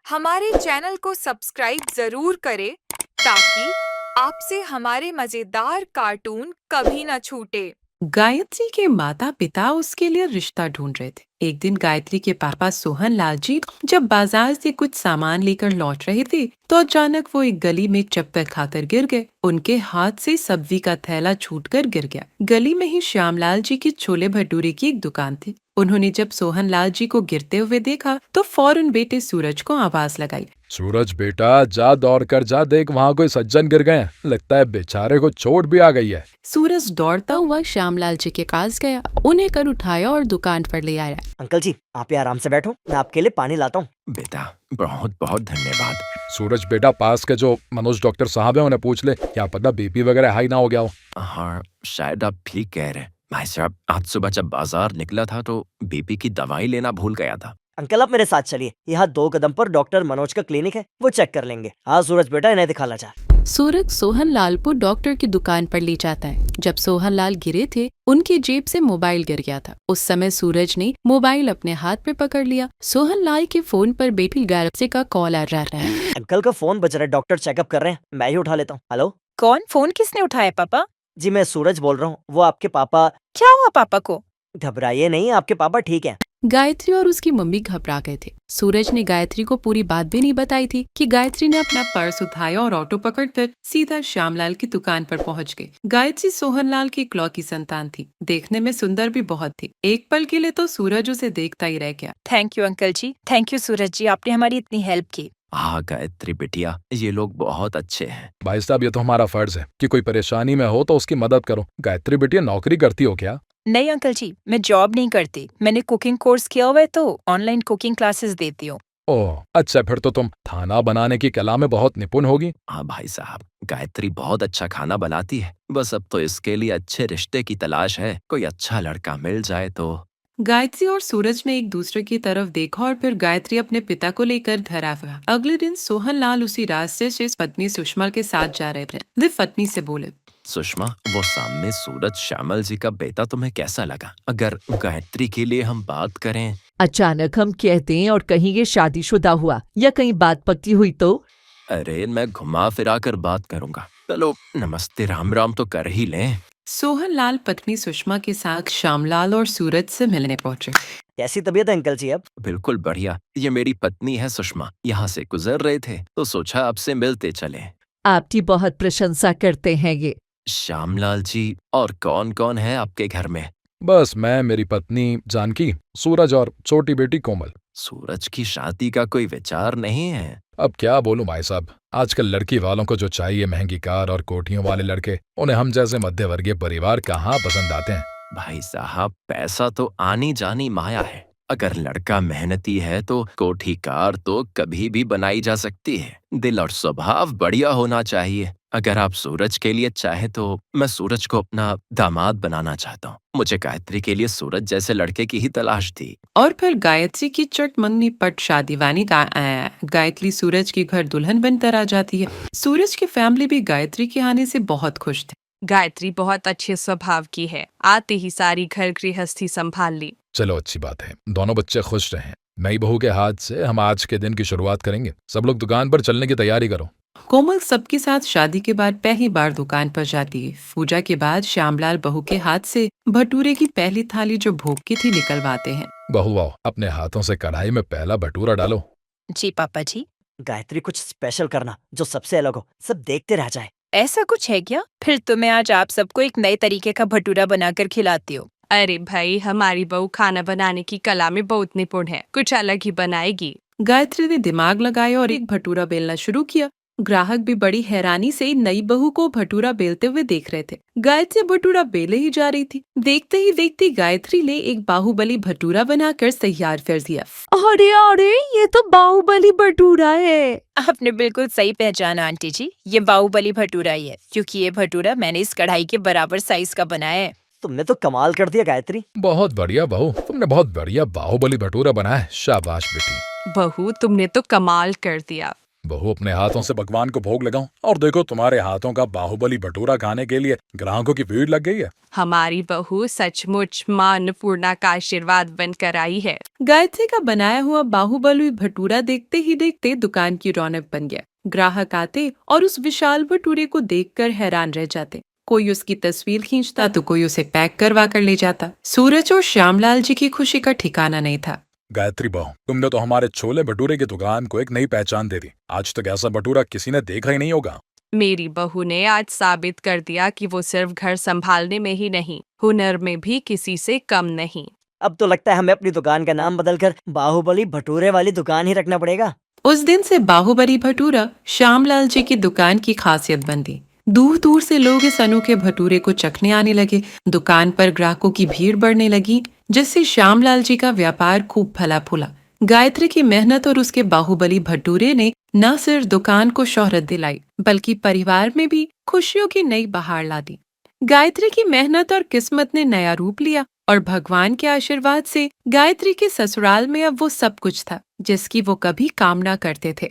हमारे चैनल को सब्सक्राइब जरूर करें ताकि आपसे हमारे मजेदार कार्टून कभी न छूटे। गायत्री के माता पिता उसके लिए रिश्ता ढूंढ रहे थे। एक दिन गायत्री के पापा सोहन लाल जी जब बाजार से कुछ सामान लेकर लौट रहे थे तो अचानक वो एक गली में चक्कर खाकर गिर गए। उनके हाथ से सब्जी का थैला छूटकर गिर गया। गली में ही श्यामलाल जी की छोले भटूरे की एक दुकान थी। उन्होंने जब सोहन लाल जी को गिरते हुए देखा तो फौरन बेटे सूरज को आवाज लगाई। सूरज बेटा, जा दौड़ कर जा, देख वहाँ कोई सज्जन गिर गए हैं। लगता है बेचारे को चोट भी आ गई है। सूरज दौड़ता हुआ श्यामलाल जी के पास गया, उन्हें कर उठाया और दुकान पर ले आया। अंकल जी, आप यहाँ आराम से बैठो, मैं आपके लिए पानी लाता हूँ। बेटा, बहुत बहुत धन्यवाद। सूरज बेटा, पास के जो मनोज डॉक्टर साहब हैं उन्हें पूछ ले, क्या पता बीपी वगैरह हाई ना हो गया हो। हाँ, शायद आप ठीक कह रहे हैं। भाई साहब, आज सुबह जब बाजार निकला था तो बीपी की दवाई लेना भूल गया था। अंकल, आप मेरे साथ चलिए, यहाँ 2 कदम पर डॉक्टर मनोज का क्लिनिक है, वो चेक कर लेंगे। हाँ सूरज बेटा, इन्हें दिखा ला जा। सूरज सोहन लाल को डॉक्टर की दुकान पर ले जाता है। जब सोहन लाल गिरे थे उनकी जेब से मोबाइल गिर गया था। उस समय सूरज ने मोबाइल अपने हाथ में पकड़ लिया। सोहन लाल के फोन पर बेटी गायत्री का कॉल आ रहा है। अंकल का फोन बज रहा है, डॉक्टर चेकअप कर रहे हैं, मैं ही उठा लेता हूँ। हेलो। कौन? फोन किसने उठाया पापा? जी मैं सूरज बोल रहा हूँ, वो आपके पापा। क्या हुआ पापा को? घबराइए नहीं, आपके पापा ठीक हैं। गायत्री और उसकी मम्मी घबरा गए थे। सूरज ने गायत्री को पूरी बात भी नहीं बताई थी कि गायत्री ने अपना पर्स उठाया और ऑटो पकड़कर सीधा श्यामलाल की दुकान पर पहुंच गई। गायत्री सोहनलाल की इकलौती संतान थी, देखने में सुंदर भी बहुत थी। एक पल के लिए तो सूरज उसे देखता ही रह गया। Thank you uncle ji, thank you Suraj ji, आपने हमारी इतनी हेल्प की। हाँ गायत्री बिटिया, ये लोग बहुत अच्छे हैं। भाई साहब, ये तो हमारा फर्ज है कि कोई परेशानी में हो तो उसकी मदद करो। गायत्री बिटिया, नौकरी करती हो क्या? नहीं अंकल जी, मैं जॉब नहीं करती, मैंने कुकिंग कोर्स किया हुआ है तो ऑनलाइन कुकिंग क्लासेस देती हूँ। ओह अच्छा, फिर तो तुम खाना बनाने की कला में बहुत निपुण होगी। हाँ भाई साहब, गायत्री बहुत अच्छा खाना बनाती है। बस अब तो इसके लिए अच्छे रिश्ते की तलाश है। कोई अच्छा लड़का मिल जाए तो। गायत्री और सूरज ने एक दूसरे की तरफ देखा और फिर गायत्री अपने पिता को लेकर घर आ गया। अगले दिन सोहन लाल उसी रास्ते से पत्नी सुषमा के साथ जा रहे थे। वे पत्नी से बोले, सुषमा, वो सामने सूरज श्यामल जी का बेटा तुम्हें कैसा लगा? अगर गायत्री के लिए हम बात करें। अचानक हम कहते हैं और कहीं ये शादीशुदा हुआ या कहीं बात पक्की हुई तो? अरे मैं घुमा फिरा कर बात करूंगा। चलो नमस्ते राम राम तो कर ही लें। सोहन लाल पत्नी सुषमा के साथ श्यामलाल और सूरज से मिलने पहुंचे। कैसी तबीयत है अंकल जी अब? बिल्कुल बढ़िया। ये मेरी पत्नी है सुषमा। यहाँ से गुजर रहे थे तो सोचा आपसे मिलते चले। आपकी बहुत प्रशंसा करते हैं ये। श्यामलाल जी, और कौन कौन है आपके घर में? बस मैं, मेरी पत्नी जानकी, सूरज और छोटी बेटी कोमल। सूरज की शादी का कोई विचार नहीं है? अब क्या बोलूं भाई साहब, आजकल लड़की वालों को जो चाहिए महंगी कार और कोठियों वाले लड़के, उन्हें हम जैसे मध्यवर्गीय परिवार कहाँ पसंद आते हैं। भाई साहब, पैसा तो आनी जानी माया है। अगर लड़का मेहनती है तो कोठी कार तो कभी भी बनाई जा सकती है। दिल और स्वभाव बढ़िया होना चाहिए। अगर आप सूरज के लिए चाहे तो मैं सूरज को अपना दामाद बनाना चाहता हूँ। मुझे गायत्री के लिए सूरज जैसे लड़के की ही तलाश थी। और फिर गायत्री की चट मंगनी पट शादीवानी गायत्री सूरज के घर दुल्हन बनकर आ जाती है। सूरज की फैमिली भी गायत्री के आने से बहुत खुश थे। गायत्री बहुत अच्छे स्वभाव की है, आते ही सारी घर गृहस्थी संभाल ली। चलो अच्छी बात है, दोनों बच्चे खुश रहें। नई बहू के हाथ से हम आज के दिन की शुरुआत करेंगे। सब लोग दुकान पर चलने की तैयारी करो। कोमल सबके साथ शादी के बाद पहली बार दुकान पर जाती है। पूजा के बाद श्यामलाल बहू के हाथ से भटूरे की पहली थाली जो भोग की थी निकलवाते हैं। बहू आओ, अपने हाथों से कढ़ाई में पहला भटूरा डालो। जी पापा जी। गायत्री, कुछ स्पेशल करना जो सबसे अलग हो, सब देखते रह जाए। ऐसा कुछ है क्या? फिर तो मैं आज आप सबको एक नए तरीके का भटूरा बनाकर खिलाती हूँ। अरे भाई, हमारी बहू खाना बनाने की कला में बहुत निपुण है, कुछ अलग ही बनाएगी। गायत्री ने दिमाग लगाया और एक भटूरा बेलना शुरू किया। ग्राहक भी बड़ी हैरानी से नई बहू को भटूरा बेलते हुए देख रहे थे। गायत्री भटूरा बेले ही जा रही थी। देखते ही देखते गायत्री ने एक बाहुबली भटूरा बनाकर तैयार कर दिया। अरे अरे, ये तो बाहुबली भटूरा है। आपने बिल्कुल सही पहचाना आंटी जी, ये बाहुबली भटूरा ही है, क्योंकि ये भटूरा मैंने इस कढ़ाई के बराबर साइज का बनाया है। तुमने तो कमाल कर दिया गायत्री। बहुत बढ़िया बहू, तुमने बहुत बढ़िया बाहुबली भटूरा बनाया है। शाबाश बेटी। बहू, तुमने तो कमाल कर दिया। बहू अपने हाथों से भगवान को भोग लगाऊं और देखो तुम्हारे हाथों का बाहुबली भटूरा खाने के लिए ग्राहकों की भीड़ लग गई है। हमारी बहू सचमुच मां अन्नपूर्णा का आशीर्वाद बनकर आई है। गायत्री का बनाया हुआ बाहुबली भटूरा देखते ही देखते दुकान की रौनक बन गया। ग्राहक आते और उस विशाल भटूरे को देखकर हैरान रह जाते। कोई उसकी तस्वीर खींचता तो कोई उसे पैक करवा कर ले जाता। सूरज और श्यामलाल जी की खुशी का ठिकाना नहीं था। गायत्री बहू, तुमने तो हमारे छोले भटूरे की दुकान को एक नई पहचान दे दी। आज तक ऐसा भटूरा किसी ने देखा ही नहीं होगा। मेरी बहू ने आज साबित कर दिया कि वो सिर्फ घर संभालने में ही नहीं, हुनर में भी किसी से कम नहीं। अब तो लगता है हमें अपनी दुकान का नाम बदलकर बाहुबली भटूरे वाली दुकान ही रखना पड़ेगा। उस दिन से बाहुबली भटूरा श्यामलाल जी की दुकान की खासियत बन गई। दूर दूर से लोग इस अनोखे भटूरे को चखने आने लगे। दुकान पर ग्राहकों की भीड़ बढ़ने लगी, जिससे श्यामलाल जी का व्यापार खूब फला फूला। गायत्री की मेहनत और उसके बाहुबली भटूरे ने न सिर्फ दुकान को शोहरत दिलाई, बल्कि परिवार में भी खुशियों की नई बहार ला दी। गायत्री की मेहनत और किस्मत ने नया रूप लिया और भगवान के आशीर्वाद से गायत्री के ससुराल में अब वो सब कुछ था जिसकी वो कभी कामना करते थे।